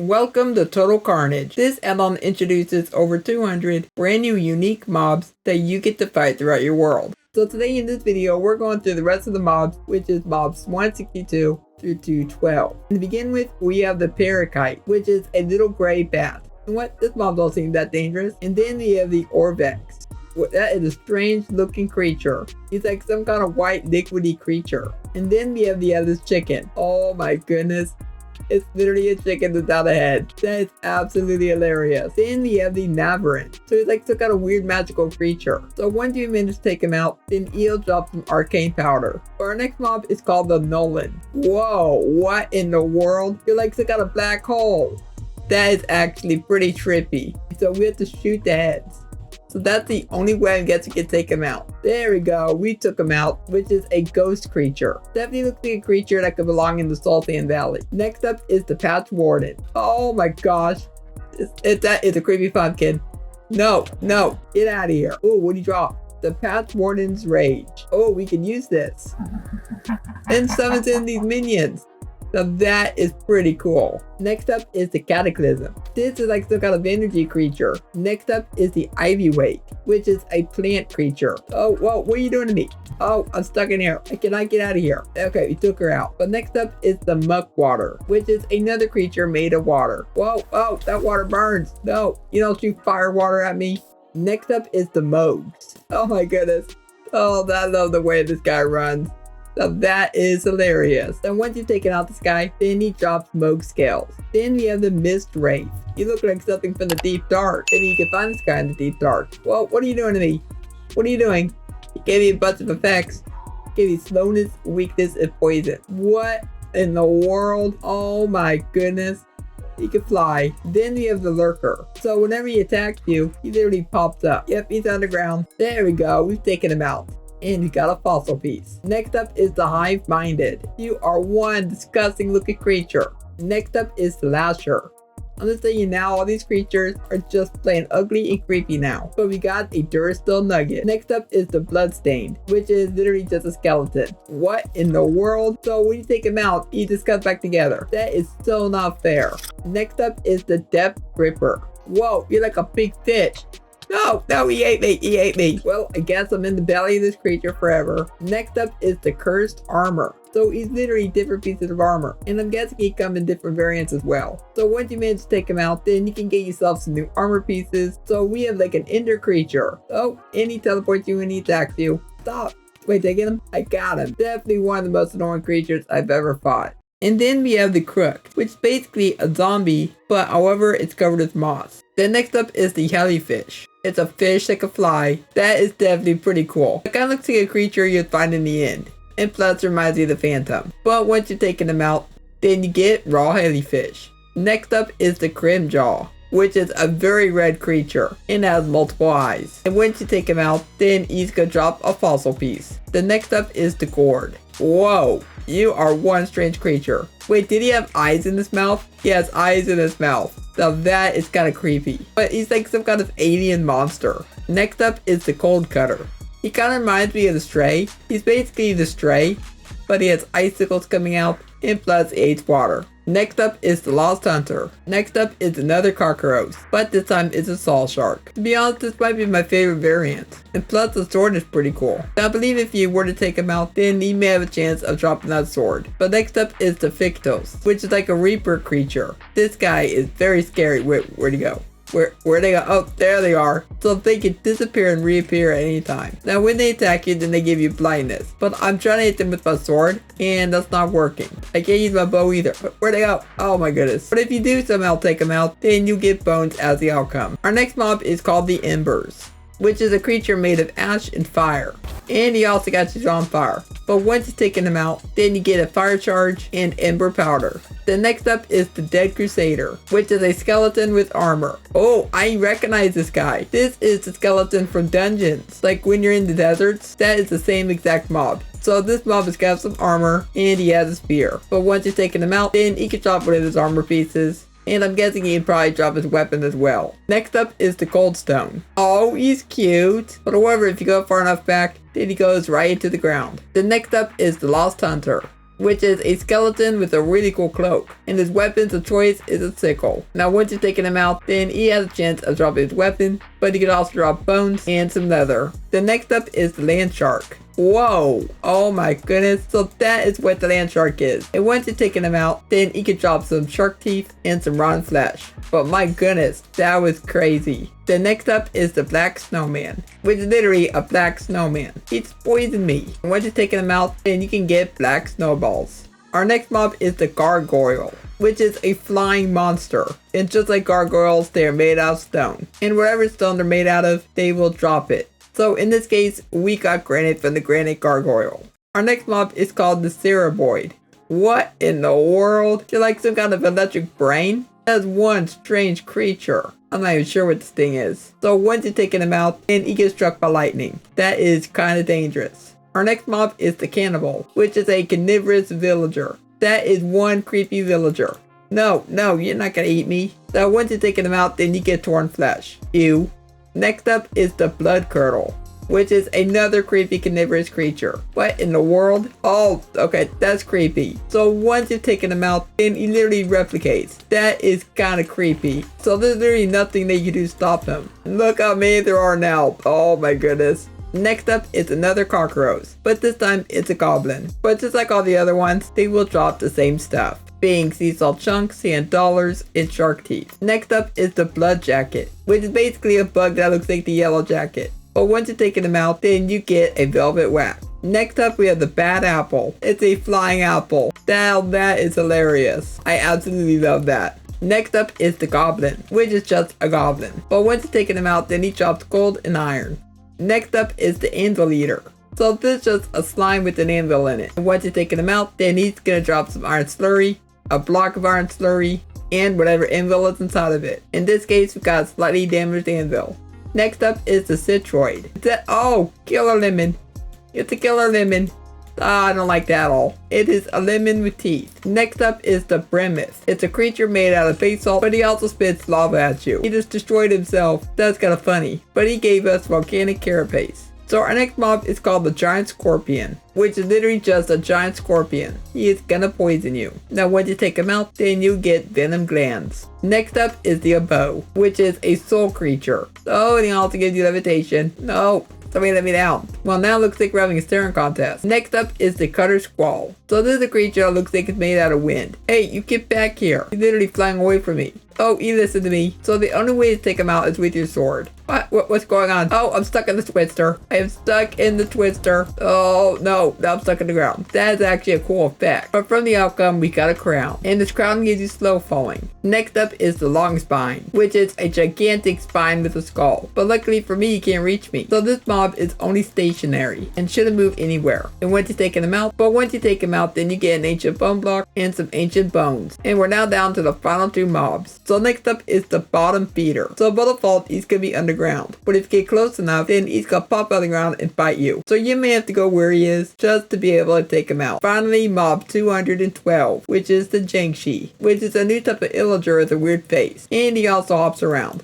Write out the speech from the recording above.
Welcome to Total Carnage. This add-on introduces over 200 brand new unique mobs that you get to fight throughout your world. So today in this video, we're going through the rest of the mobs, which is mobs 162 through 212. To begin with, we have the Parakeet, which is a little gray bat. And what? This mob don't seem that dangerous. And then we have the Orvex. Well, that is a strange looking creature. He's like some kind of white liquidy creature. And then we have this chicken. Oh my goodness. It's literally a chicken without a head. That is absolutely hilarious. Then we have the Navarran. So he's like some kind of weird magical creature. So once you manage to take him out, then he'll drop some arcane powder. Our next mob is called the Nolan. Whoa, what in the world? You're like some kind of black hole. That is actually pretty trippy. So we have to shoot the heads. So that's the only way I guess we can take him out. There we go, we took him out, which is a ghost creature. Definitely looks like a creature that could belong in the Saltian Valley. Next up is the Patch Warden. Oh my gosh, that is a creepy pumpkin. No, get out of here. Oh, what do you drop? The Patch Warden's Rage. Oh, we can use this. And summons in these minions. So that is pretty cool. Next up is the Cataclysm. This is like some kind of energy creature. Next up is the Ivy Wake, which is a plant creature. Oh, whoa, what are you doing to me? Oh, I'm stuck in here. I cannot get out of here. Okay, we took her out. But next up is the Muckwater, which is another creature made of water. Whoa, oh, that water burns. No, you don't shoot fire water at me. Next up is the Mogs. Oh my goodness. Oh, I love the way this guy runs. So that is hilarious. And once you've taken out this guy, then he drops Moog scales. Then we have the Mist Wraith. You look like something from the deep dark. Maybe you can find this guy in the deep dark. Well, what are you doing to me? What are you doing? He gave me a bunch of effects. Gave me slowness, weakness, and poison. What in the world? Oh my goodness. He can fly. Then we have the Lurker. So whenever he attacks you, he literally pops up. Yep, he's on the ground. There we go. We've taken him out. And we got a fossil piece. Next up is the Hive-Minded. You are one disgusting looking creature. Next up is the Lasher. I'm just telling you now, all these creatures are just plain ugly and creepy now. But we got a Durasteel Nugget. Next up is the Bloodstained, which is literally just a skeleton. What in the world? So when you take him out, he just comes back together. That is so not fair. Next up is the Depth Gripper. Whoa, you're like a big fish. No, he ate me. Well, I guess I'm in the belly of this creature forever. Next up is the Cursed Armor. So he's literally different pieces of armor. And I'm guessing he come in different variants as well. So once you manage to take him out, then you can get yourself some new armor pieces. So we have like an ender creature. Oh, and he teleports you and he attacks you. Stop. Wait, did I get him? I got him. Definitely one of the most annoying creatures I've ever fought. And then we have the Crook, which is basically a zombie, but however, it's covered with moss. Then next up is the Jellyfish. It's a fish that can fly. That is definitely pretty cool. It kind of looks like a creature you'd find in the end. And plus reminds me of the Phantom. But once you've taken them out, then you get raw jellyfish. Next up is the Crimjaw, which is a very red creature and has multiple eyes. And once you take him out, then he's gonna drop a fossil piece. The next up is the Gourd. Whoa, you are one strange creature. Wait, did he have eyes in his mouth? He has eyes in his mouth. Now that is kind of creepy. But he's like some kind of alien monster. Next up is the Cold Cutter. He kind of reminds me of the Stray. He's basically the Stray, but he has icicles coming out and plus he eats water. Next up is the Lost Hunter. Next up is another Carcaros, but this time it's a Saw Shark. To be honest, this might be my favorite variant. And plus the sword is pretty cool. Now, I believe if you were to take him out, then he may have a chance of dropping that sword. But next up is the Fictos, which is like a Reaper creature. This guy is very scary. Where'd he go? Where'd they go? Oh, there they are. So they can disappear and reappear at any time. Now when they attack you, then they give you blindness. But I'm trying to hit them with my sword, and that's not working. I can't use my bow either. Where'd they go? Oh my goodness. But if you do somehow take them out, then you get bones as the outcome. Our next mob is called the Embers, which is a creature made of ash and fire. And he also got you on fire. But once you've taken him out, then you get a fire charge and ember powder. The next up is the Dead Crusader, which is a skeleton with armor. Oh, I recognize this guy. This is the skeleton from Dungeons. Like when you're in the deserts, that is the same exact mob. So this mob has got some armor and he has a spear. But once you've taken him out, then he can drop one of his armor pieces. And I'm guessing he'd probably drop his weapon as well. Next up is the Coldstone. Oh, he's cute. But however, if you go far enough back, then he goes right into the ground. The next up is the Lost Hunter. which is a skeleton with a really cool cloak. And his weapons of choice is a sickle. Now once you've taken him out, then he has a chance of dropping his weapon, but he can also drop bones and some leather. The next up is the land shark. Whoa, oh my goodness. So that is what the land shark is. And once you've taken him out, then he can drop some shark teeth and some rotten flesh. But my goodness, that was crazy. The next up is the black snowman, which is literally a black snowman. He's poisoned me. And once you've taken him out, then you can get black snowballs. Our next mob is the gargoyle, which is a flying monster. And just like gargoyles, they are made out of stone. And whatever stone they're made out of, they will drop it. So in this case, we got granite from the granite gargoyle. Our next mob is called the cereroid. What in the world? You're like some kind of electric brain? That's one strange creature. I'm not even sure what this thing is. So once you've taken him out, then he gets struck by lightning. That is kind of dangerous. Our next mob is the cannibal, which is a carnivorous villager. That is one creepy villager. No, you're not gonna eat me. So once you've taken him out, then you get torn flesh. Ew. Next up is the blood curdle, which is another creepy carnivorous creature. What in the world? Oh, okay, that's creepy. So once you've taken him out, then he literally replicates. That is kind of creepy. So there's literally nothing that you can do to stop him. Look how many there are now. Oh my goodness. Next up is another cockroach, but this time it's a goblin. But just like all the other ones, they will drop the same stuff, being sea salt chunks, sand dollars, and shark teeth. Next up is the blood jacket, which is basically a bug that looks like the yellow jacket. But once you've taken them out, then you get a velvet wrap. Next up we have the bad apple. It's a flying apple. Now that is hilarious. I absolutely love that. Next up is the goblin, which is just a goblin. But once you've taken him out, then he drops gold and iron. Next up is the anvil eater. So this is just a slime with an anvil in it. And once you've taken him out, then he's gonna drop some iron slurry, a block of iron slurry, and whatever anvil is inside of it. In this case, we've got a slightly damaged anvil. Next up is the citroid. Oh, killer lemon. It's a killer lemon. I don't like that at all. It is a lemon with teeth. Next up is the Bremoth. It's a creature made out of basalt, but he also spits lava at you. He just destroyed himself. That's kind of funny. But he gave us volcanic carapace. So our next mob is called the giant scorpion, which is literally just a giant scorpion. He is gonna poison you. Now once you take him out, then you get venom glands. Next up is the abo, which is a soul creature. So he also gives you levitation. No. Somebody let me down. Well, now it looks like we're having a staring contest. Next up is the Cutter Squall. So this is a creature that looks like it's made out of wind. Hey, you get back here. He's literally flying away from me. Oh, he listened to me. So the only way to take him out is with your sword. What's going on? Oh, I'm stuck in the twister. I am stuck in the twister. Oh, no. Now I'm stuck in the ground. That is actually a cool effect. But from the outcome, we got a crown. And this crown gives you slow falling. Next up is the long spine, which is a gigantic spine with a skull. But luckily for me, he can't reach me. So this mob is only stationary and shouldn't move anywhere. And once you've taken him out, then you get an ancient bone block and some ancient bones. And we're now down to the final two mobs. So next up is the bottom feeder. So by default, he's gonna be underground. But if you get close enough, then he's gonna pop out of the ground and bite you. So you may have to go where he is just to be able to take him out. Finally, mob 212, which is the Jangshi, which is a new type of illager with a weird face. And he also hops around.